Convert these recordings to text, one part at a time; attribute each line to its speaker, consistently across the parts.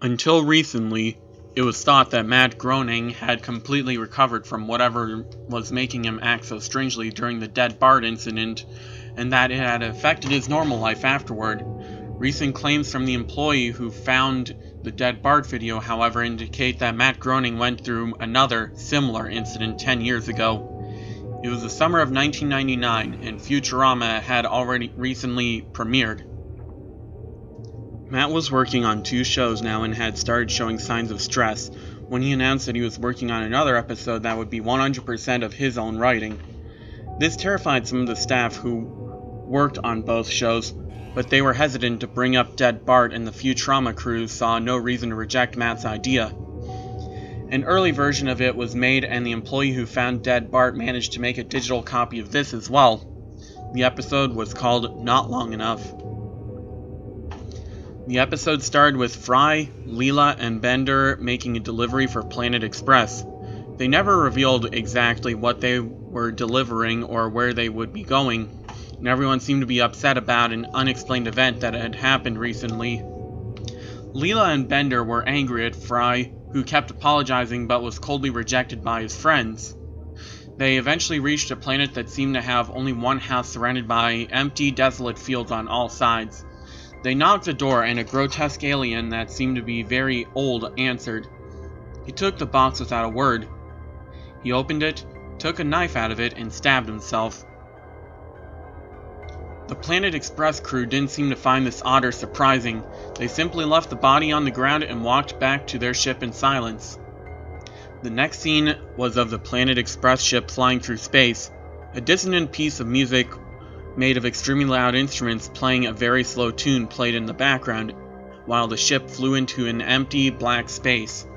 Speaker 1: Until recently, it was thought that Matt Groening had completely recovered from whatever was making him act so strangely during the dead Bart incident, and that it had affected his normal life afterward. Recent claims from the employee who found the dead Bart video, however, indicate that Matt Groening went through another, similar incident 10 years ago. It was the summer of 1999, and Futurama had already recently premiered. Matt was working on 2 shows now and had started showing signs of stress when he announced that he was working on another episode that would be 100% of his own writing. This terrified some of the staff who worked on both shows, but they were hesitant to bring up dead Bart, and the Futurama crew saw no reason to reject Matt's idea. An early version of it was made, and the employee who found dead Bart managed to make a digital copy of this as well. The episode was called Not Long Enough. The episode started with Fry, Leela, and Bender making a delivery for Planet Express. They never revealed exactly what they were delivering or where they would be going, and everyone seemed to be upset about an unexplained event that had happened recently. Leela and Bender were angry at Fry, who kept apologizing but was coldly rejected by his friends. They eventually reached a planet that seemed to have only one house surrounded by empty, desolate fields on all sides. They knocked the door, and a grotesque alien that seemed to be very old answered. He took the box without a word. He opened it, took a knife out of it, and stabbed himself. The Planet Express crew didn't seem to find this odd or surprising. They simply left the body on the ground and walked back to their ship in silence. The next scene was of the Planet Express ship flying through space. A dissonant piece of music made of extremely loud instruments playing a very slow tune played in the background, while the ship flew into an empty, black space.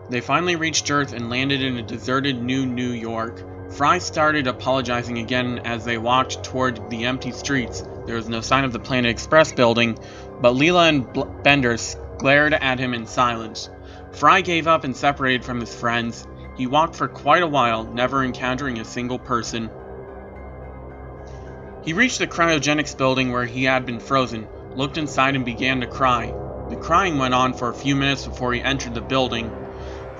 Speaker 1: They finally reached Earth and landed in a deserted New York. Fry started apologizing again as they walked toward the empty streets. There was no sign of the Planet Express building, but Leela and Bender glared at him in silence. Fry gave up and separated from his friends. He walked for quite a while, never encountering a single person. He reached the cryogenics building where he had been frozen, looked inside, and began to cry. The crying went on for a few minutes before he entered the building.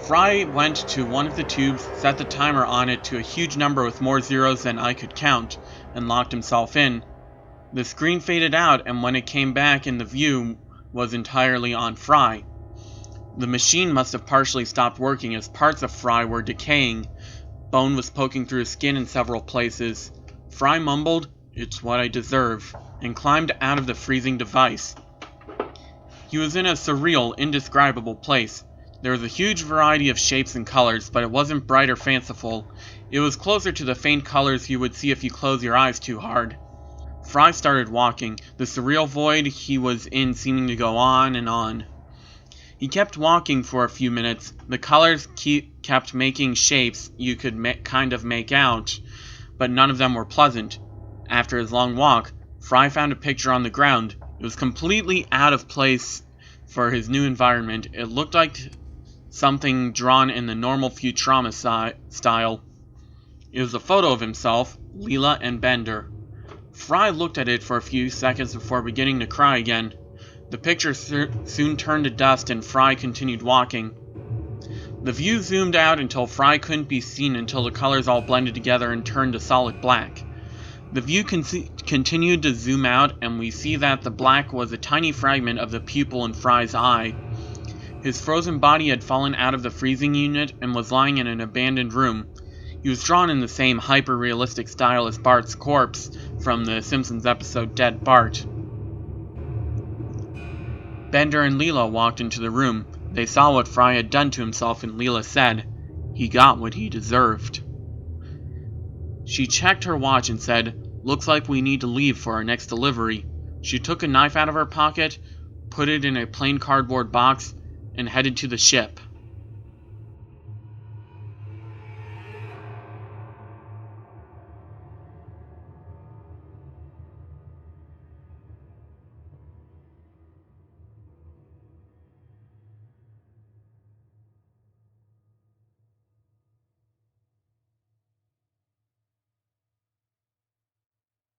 Speaker 1: Fry went to one of the tubes, set the timer on it to a huge number with more zeros than I could count, and locked himself in. The screen faded out, and when it came back in, the view was entirely on Fry. The machine must have partially stopped working as parts of Fry were decaying. Bone was poking through his skin in several places. Fry mumbled, "It's what I deserve," and climbed out of the freezing device. He was in a surreal, indescribable place. There was a huge variety of shapes and colors, but it wasn't bright or fanciful. It was closer to the faint colors you would see if you close your eyes too hard. Fry started walking, the surreal void he was in seeming to go on and on. He kept walking for a few minutes. The colors kept making shapes you could kind of make out, but none of them were pleasant. After his long walk, Fry found a picture on the ground. It was completely out of place for his new environment. It looked like something drawn in the normal Futurama style. It was a photo of himself, Leela, and Bender. Fry looked at it for a few seconds before beginning to cry again. The picture soon turned to dust, and Fry continued walking. The view zoomed out until Fry couldn't be seen until the colors all blended together and turned to solid black. The view continued to zoom out, and we see that the black was a tiny fragment of the pupil in Fry's eye. His frozen body had fallen out of the freezing unit and was lying in an abandoned room. He was drawn in the same hyper-realistic style as Bart's corpse from the Simpsons episode Dead Bart. Bender and Leela walked into the room. They saw what Fry had done to himself, and Leela said, "He got what he deserved." She checked her watch and said, "Looks like we need to leave for our next delivery." She took a knife out of her pocket, put it in a plain cardboard box, and headed to the ship.